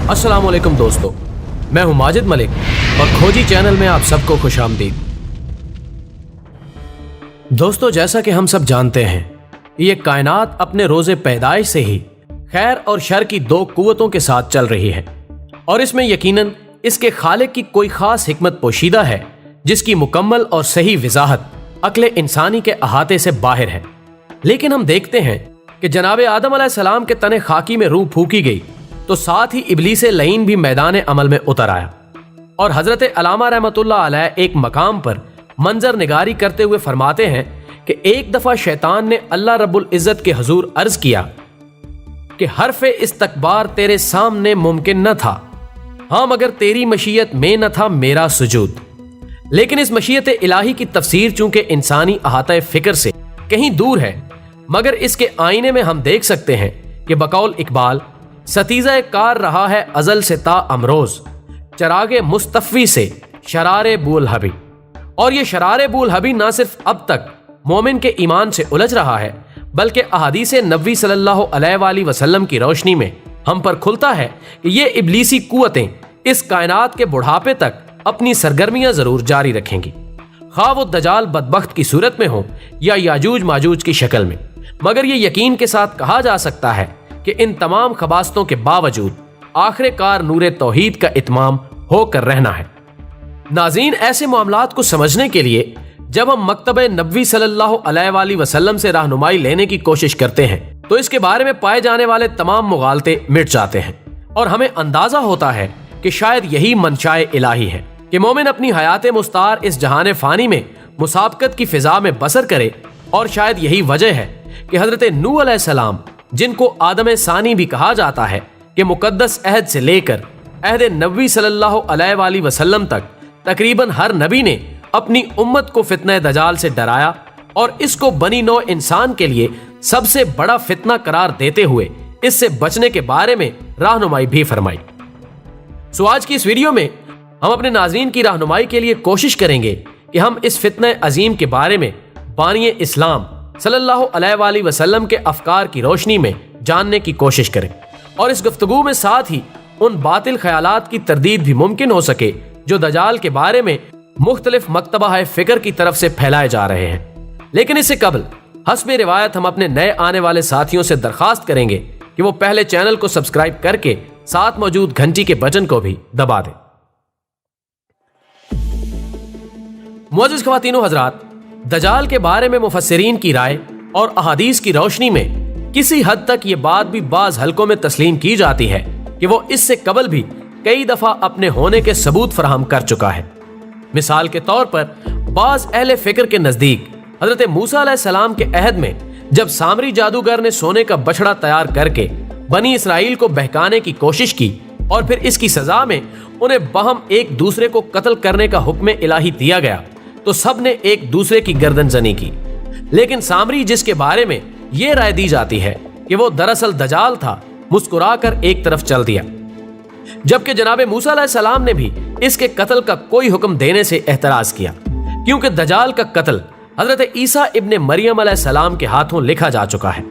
अस्सलाम वालेकुम दोस्तों, मैं हूं माजिद मलिक और खोजी चैनल में आप सबको खुशामदीद। दोस्तों, जैसा कि हम सब जानते हैं, ये कायनात अपने रोज़े पैदाइश से ही खैर और शर की दो कुव्वतों के साथ चल रही है और इसमें यकीनन इसके खालिक की कोई खास हिकमत पोशीदा है जिसकी मुकम्मल और सही वजाहत अक्ल इंसानी के अहाते से बाहर है। लेकिन हम देखते हैं कि जनाब आदम अलैहिस्सलाम के तने खाकी में रूह फूकी गई तो साथ ही इब्लीस लईन भी मैदान अमल में उतर आया और हजरत अल्लामा रहमतुल्लाह अलैह एक मकाम पर मंजर निगारी करते हुए फरमाते हैं कि एक दफा शैतान ने अल्लाह रब्बुल इज्जत के हुजूर अर्ज किया कि हर्फ इस्तकबार तेरे सामने मुमकिन न था, हाँ मगर तेरी मशीयत में न था मेरा सुजूद। लेकिन इस मशीयत इलाही की तफसीर चूंकि इंसानी अहाता फिक्र से कहीं दूर है, मगर इसके आईने में हम देख सकते हैं कि बकौल इकबाल सतीजा कार रहा है अजल से ता अमरोज, चरागे मुस्तफ़ी से शरारे बूल हबी। और ये शरारे बूल हबी ना सिर्फ अब तक मोमिन के ईमान से उलझ रहा है, बल्कि अहादीस नबी सल्लल्लाहु अलैहि वसल्लम की रोशनी में हम पर खुलता है कि ये इब्लीसी कुव्वतें इस कायनात के बुढ़ापे तक अपनी सरगर्मियां जरूर जारी रखेंगी, खा वो दजाल बदबख्त की सूरत में हो या याजूज माजूज की शक्ल में। मगर ये यकीन के साथ कहा जा सकता है कि इन तमाम खबास्तों के बावजूद आखिरकार नूर तौहीद का इत्माम होकर रहना है। नाज़रीन, ऐसे मामलात को समझने के लिए जब हम मकतबे नबवी सल्लल्लाहु अलैहि वसल्लम से रहनुमाई लेने की कोशिश करते हैं तो इसके बारे में पाए जाने वाले तमाम मुगालते मिट जाते हैं और हमें अंदाजा होता है कि शायद यही मंशाए इलाही है कि मोमिन अपनी हयात मुस्तार इस जहान फानी में मुसाबकत की फिजा में बसर करे। और शायद यही वजह है कि हजरत नूह अलैहिस्सलाम, जिनको आदम सानी भी कहा जाता है, कि मुकद्दस अहद से लेकर अहद नबी सल्लल्लाहु अलैहि वसल्लम तक तकरीबन हर नबी ने अपनी उम्मत को फितने दजाल से डराया और इसको बनी नौ इंसान के लिए सबसे बड़ा फितना करार देते हुए इससे बचने के बारे में रहनुमाई भी फरमाई। सो आज की इस वीडियो में हम अपने नाज़रीन की रहनुमाई के लिए कोशिश करेंगे कि हम इस फितने अजीम के बारे में बानी इस्लाम सल्लल्लाहु अलैहि वसल्लम के अफकार की रोशनी में जानने की कोशिश करें और इस गुफ्तगू में साथ ही उन बातिल ख्यालात की तरदीद भी मुमकिन हो सके जो दजाल के बारे में मुख्तलिफ मकतबा फिक्र की तरफ से फैलाए जा रहे हैं। लेकिन इससे कबल हस्बे रिवायत हम अपने नए आने वाले साथियों से दरखास्त करेंगे कि वो पहले चैनल को सब्सक्राइब करके साथ मौजूद घंटी के बटन को भी दबा दें। मुअज़्ज़िज़ ख़वातीनो हज़रात, दजाल के बारे में मुफस्सिरीन की राय और अहादीस की रोशनी में किसी हद तक ये बात भी बाज हलकों में तस्लीम की जाती है कि वो इससे कबल भी कई दफा अपने होने के सबूत फराहम कर चुका है। मिसाल के तौर पर बाज अहले फिक्र के नजदीक हजरत मूसा अलैहिस्सलाम के अहद में जब सामरी जादूगर ने सोने का बछड़ा तैयार करके बनी इसराइल को बहकाने की कोशिश की और फिर इसकी सजा में उन्हें बहम एक दूसरे को कत्ल करने का हुक्म इलाही दिया गया तो सब ने एक दूसरे की गर्दन जनी की। लेकिन सामरी, जिसके बारे में यह राय दी जाती है कि वो दरअसल दजाल था, मुस्कुराकर एक तरफ चल दिया, जबकि जनाब मूसा अलैहिस्सलाम ने भी इसके कत्ल का कोई हुक्म देने से एतराज किया, क्योंकि दजाल का कत्ल हजरत ईसा इब्ने मरियम अलैहिस्सलाम के हाथों लिखा जा चुका है।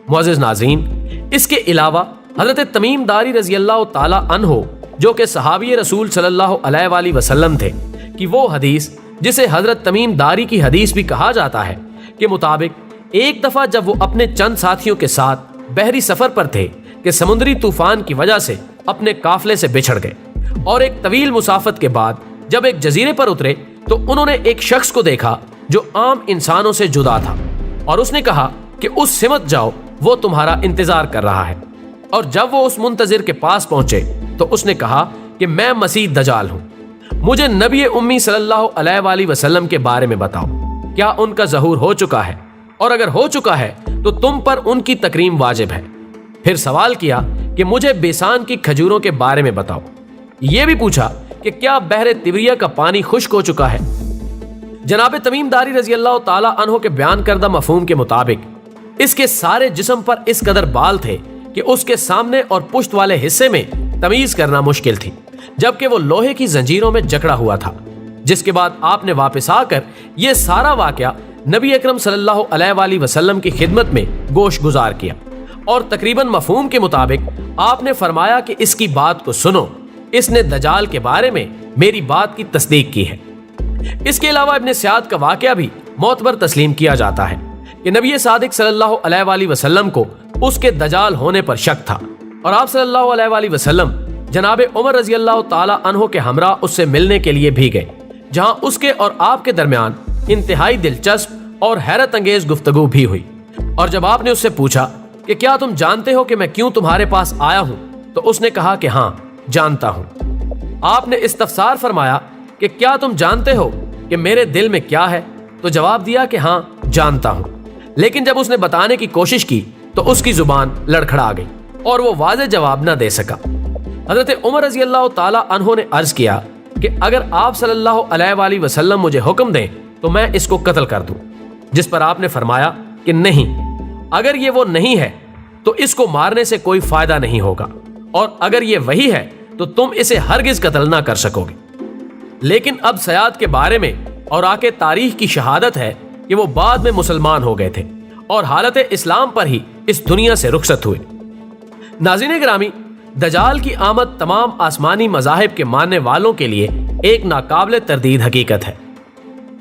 मुअज़्ज़िज़ नाज़रीन, इसके अलावा हजरत तमीम दारी रज़ी अल्लाह ताला अन्हो, जो कि सहाबी रसूल सल्लल्लाहु अलैहि वसल्लम थे, कि वो हदीस जिसे हजरत तमीम दारी की हदीस भी कहा जाता है के मुताबिक एक दफा जब वो अपने चंद साथियों के साथ बहरी सफर पर थे कि समुद्री तूफान की वजह से अपने काफले से बिछड़ गए और एक तवील मुसाफत के बाद जब एक जजीरे पर उतरे तो उन्होंने एक शख्स को देखा जो आम इंसानों से जुदा था और उसने कहा कि उस सिमत जाओ, वो तुम्हारा इंतजार कर रहा है। और जब वो उस मुंतजिर के पास पहुंचे तो उसने कहा कि मैं मसीह दजाल हूं, मुझे नबी उम्मी सल्लल्लाहु अलैहि वसल्लम के बारे में बताओ, क्या उनका ज़हूर हो चुका है, और अगर हो चुका है तो तुम पर उनकी तकरीम वाजिब है। फिर सवाल किया कि मुझे बेसान की खजूरों के बारे में बताओ। यह भी पूछा कि क्या बहरे तिबरिया का पानी खुश्क हो चुका है। जनाब तमीम दारी रजी अल्लाह ताला अन्हो के बयान करदा मफहूम के मुताबिक इसके सारे जिस्म पर इस कदर बाल थे कि उसके सामने और पुश्त वाले हिस्से में तमीज करना मुश्किल थी, जबकि वो लोहे की जंजीरों में जकड़ा हुआ था। जिसके बाद आपने वापस आकर यह सारा वाकया नबी अकरम सल्लल्लाहु अलैहि वसल्लम की खिदमत में गोश गुजार किया اور تقریباً مفہوم کے مطابق آپ نے فرمایا کہ اس کی بات کو سنو، اس نے دجال کے بارے میں میری بات کی تصدیق کی ہے۔ اس کے علاوہ ابن سعد کا واقعہ بھی معتبر تسلیم کیا جاتا ہے کہ نبی صادق صلی اللہ علیہ وآلہ وسلم کو اس کے دجال ہونے پر شک تھا، اور آپ صلی اللہ علیہ وآلہ وسلم جناب عمر رضی اللہ تعالی عنہ کے ہمراہ اس سے ملنے کے لیے بھی گئے، جہاں اس کے اور آپ کے درمیان انتہائی دلچسپ اور حیرت انگیز گفتگو بھی ہوئی۔ اور جب آپ نے اس سے پوچھا کہ کیا تم جانتے ہو کہ میں کیوں تمہارے پاس آیا ہوں، تو اس نے کہا کہ ہاں جانتا ہوں۔ آپ نے استفسار فرمایا کہ کیا تم جانتے ہو کہ میرے دل میں کیا ہے، تو جواب دیا کہ ہاں جانتا ہوں۔ لیکن جب اس نے بتانے کی کوشش کی تو اس کی زبان لڑکھڑا گئی اور وہ واضح جواب نہ دے سکا۔ حضرت عمر رضی اللہ تعالی عنہ نے عرض کیا کہ اگر آپ صلی اللہ علیہ وآلہ وسلم مجھے حکم دیں تو میں اس کو قتل کر دوں، جس پر آپ نے فرمایا کہ نہیں، اگر یہ وہ نہیں ہے تو اس کو مارنے سے کوئی فائدہ نہیں ہوگا، اور اگر یہ وہی ہے تو تم اسے ہرگز قتل نہ کر سکو گے۔ لیکن اب سیاد کے بارے میں اور آکے تاریخ کی شہادت ہے کہ وہ بعد میں مسلمان ہو گئے تھے اور حالت اسلام پر ہی اس دنیا سے رخصت ہوئے۔ ناظرین گرامی، دجال کی آمد تمام آسمانی مذاہب کے ماننے والوں کے لیے ایک ناقابل تردید حقیقت ہے۔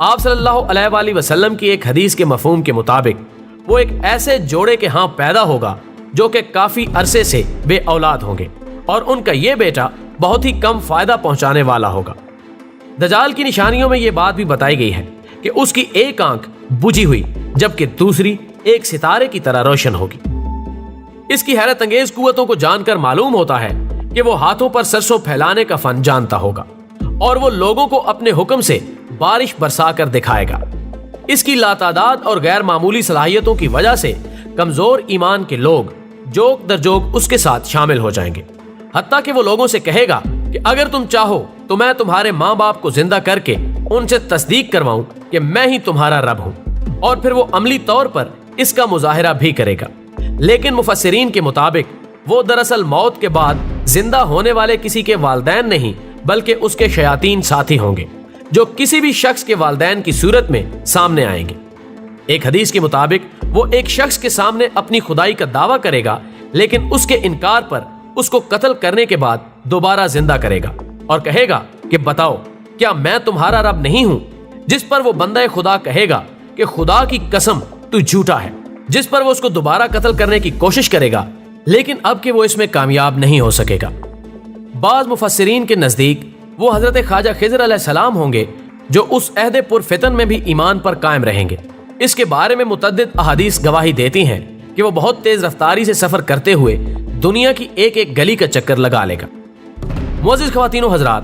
آپ صلی اللہ علیہ وآلہ وسلم کی ایک حدیث کے مفہوم کے مطابق وہ ایک ایسے جوڑے کے ہاں پیدا ہوگا جو کہ کافی عرصے سے بے اولاد ہوں گے، اور ان کا یہ بیٹا بہت ہی کم فائدہ پہنچانے والا ہوگا۔ دجال کی نشانیوں میں یہ بات بھی بتائی گئی ہے کہ اس کی ایک آنکھ بجھی ہوئی جبکہ دوسری ایک ستارے کی طرح روشن ہوگی۔ اس کی حیرت انگیز قوتوں کو جان کر معلوم ہوتا ہے کہ وہ ہاتھوں پر سرسوں پھیلانے کا فن جانتا ہوگا، اور وہ لوگوں کو اپنے حکم سے بارش برسا کر دکھائے گا۔ اس کی لاتعداد اور غیر معمولی صلاحیتوں کی وجہ سے کمزور ایمان کے لوگ جوک در جوک اس کے ساتھ شامل ہو جائیں گے، حتیٰ کہ وہ لوگوں سے کہے گا کہ اگر تم چاہو تو میں تمہارے ماں باپ کو زندہ کر کے ان سے تصدیق کرواؤں کہ میں ہی تمہارا رب ہوں، اور پھر وہ عملی طور پر اس کا مظاہرہ بھی کرے گا۔ لیکن مفسرین کے مطابق وہ دراصل موت کے بعد زندہ ہونے والے کسی کے والدین نہیں بلکہ اس کے شیاطین ساتھی ہوں گے، جو کسی بھی شخص کے والدین کی صورت میں سامنے آئیں گے۔ ایک حدیث کے مطابق وہ ایک شخص کے سامنے اپنی خدائی کا دعویٰ کرے گا، لیکن اس کے انکار پر اس کو قتل کرنے کے بعد دوبارہ زندہ کرے گا اور کہے گا کہ بتاؤ کیا میں تمہارا رب نہیں ہوں، جس پر وہ بندہ خدا کہے گا کہ خدا کی قسم تو جھوٹا ہے، جس پر وہ اس کو دوبارہ قتل کرنے کی کوشش کرے گا، لیکن اب کہ وہ اس میں کامیاب نہیں ہو سکے گا۔ بعض مفسرین کے نزدیک وہ حضرت خواجہ خضر علیہ السلام ہوں گے، جو اس عہد پرفتن میں بھی ایمان پر قائم رہیں گے۔ اس کے بارے میں متعدد احادیث گواہی دیتی ہیں کہ وہ بہت تیز رفتاری سے سفر کرتے ہوئے دنیا کی ایک ایک گلی کا چکر لگا لے گا۔ معزز خواتین و حضرات،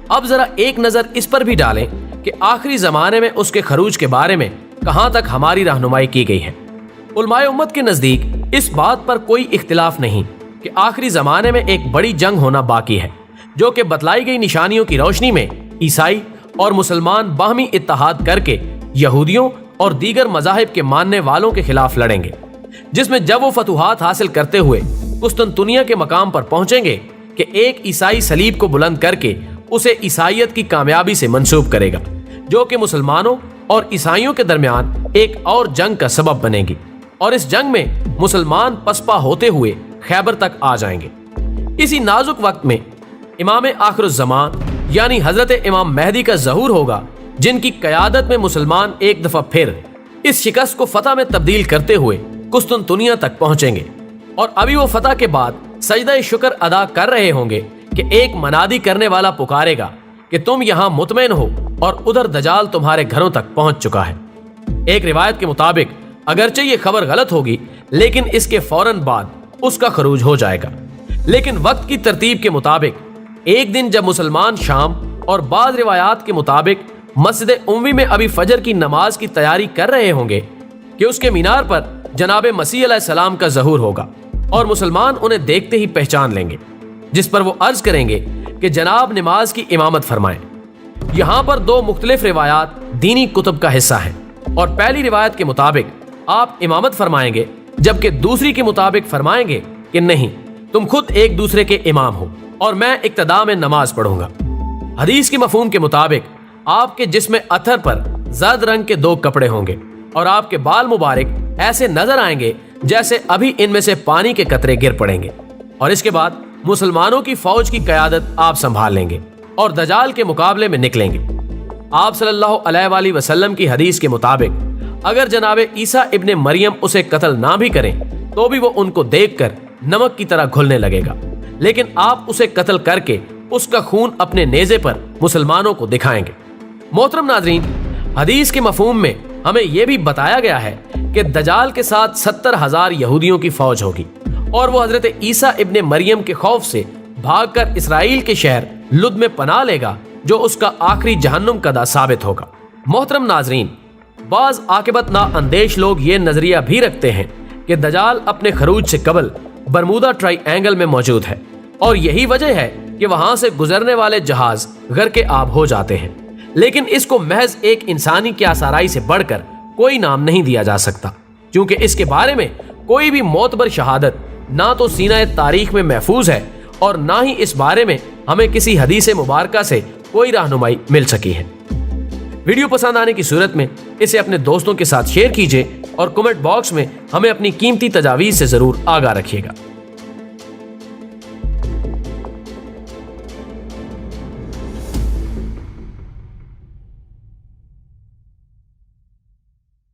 اب ذرا ایک نظر اس پر بھی ڈالیں کہ آخری زمانے میں اس کے خروج کے بارے میں کہاں تک ہماری رہنمائی کی گئی ہے۔ علماء امت کے نزدیک اس بات پر کوئی اختلاف نہیں کہ آخری زمانے میں ایک بڑی جنگ ہونا باقی ہے، جو کہ بتلائی گئی نشانیوں کی روشنی میں عیسائی اور مسلمان باہمی اتحاد کر کے یہودیوں اور دیگر مذاہب کے ماننے والوں کے خلاف لڑیں گے، جس میں جب وہ فتوحات حاصل کرتے ہوئے قسطنطنیہ کے مقام پر پہنچیں گے کہ ایک عیسائی صلیب کو بلند کر کے اسے عیسائیت کی کامیابی سے منسوب کرے گا، جو کہ مسلمانوں اور عیسائیوں کے درمیان ایک اور جنگ کا سبب بنے گی، اور اس جنگ میں مسلمان پسپا ہوتے ہوئے خیبر تک آ جائیں گے۔ اسی نازک وقت میں امام آخر الزمان یعنی حضرت امام مہدی کا ظہور ہوگا، جن کی قیادت میں مسلمان ایک دفعہ پھر اس شکست کو فتح میں تبدیل کرتے ہوئے قسطنطنیہ تک پہنچیں گے، اور ابھی وہ فتح کے بعد سجدہ شکر ادا کر رہے ہوں گے کہ ایک منادی کرنے والا پکارے گا کہ تم یہاں مطمئن ہو، اور ادھر دجال تمہارے گھروں تک پہنچ چکا ہے۔ ایک روایت کے مطابق اگرچہ یہ خبر غلط ہوگی، لیکن اس کے فوراً بعد اس کا خروج ہو جائے گا۔ لیکن وقت کی ترتیب کے مطابق ایک دن جب مسلمان شام اور بعض روایات کے مطابق مسجد اموی میں ابھی فجر کی نماز کی تیاری کر رہے ہوں گے کہ اس کے مینار پر جناب مسیح علیہ السلام کا ظہور ہوگا، اور مسلمان انہیں دیکھتے ہی پہچان لیں گے، جس پر وہ عرض کریں گے کہ جناب نماز کی امامت فرمائیں۔ یہاں پر دو مختلف روایات دینی کتب کا حصہ ہیں، اور پہلی روایت کے مطابق آپ امامت فرمائیں گے، جبکہ دوسری کے مطابق فرمائیں گے کہ نہیں، تم خود ایک دوسرے کے امام ہو اور میں اقتداء میں نماز پڑھوں گا۔ حدیث کے مفہوم کے مطابق آپ کے جسم اتھر پر زرد رنگ کے دو کپڑے ہوں گے، اور آپ کے بال مبارک ایسے نظر آئیں گے जैसे अभी इनमें से पानी के कतरे गिर पड़ेंगे, और इसके बाद मुसलमानों की फौज की क़यादत आप संभाल लेंगे और दजाल के मुकाबले में निकलेंगे। आप सल्लल्लाहु अलैहि वसल्लम की हदीस के मुताबिक अगर जनाबे ईसा इब्ने मरियम उसे कत्ल ना भी करें तो भी वो उनको देखकर नमक की तरह घुलने लगेगा, लेकिन आप उसे कत्ल करके उसका खून अपने नेज़े पर मुसलमानों को दिखाएंगे। मोहतरम नाज़रीन, हदीस के मफहूम में हमें यह भी बताया गया है कि दजाल के साथ 70,000 यहूदियों की फौज होगी और वो हजरत ईसा इब्ने मरियम के खौफ से भागकर इसराइल के शहर लुद में पनाह लेगा, जो उसका आखिरी जहन्नुम कदा साबित होगा। मोहतरम नाज़रीन, बाज आकिबत ना अंदेश लोग ये नजरिया भी रखते हैं कि दजाल अपने खरूज से कबल बरमूदा ट्राइएंगल में मौजूद है और यही वजह है कि वहां से गुजरने वाले जहाज गर्क आब हो जाते हैं, लेकिन इसको महज एक इंसानी की आसाराई से बढ़कर कोई नाम नहीं दिया जा सकता, क्योंकि इसके बारे में कोई भी मोतबर शहादत ना तो सीना तारीख में महफूज है और ना ही इस बारे में हमें किसी हदीस मुबारका से कोई रहनुमाई मिल सकी है। वीडियो पसंद आने की सूरत में इसे अपने दोस्तों के साथ शेयर कीजिए और कमेंट बॉक्स में हमें अपनी कीमती तजावीज़ से ज़रूर आगाह रखिएगा।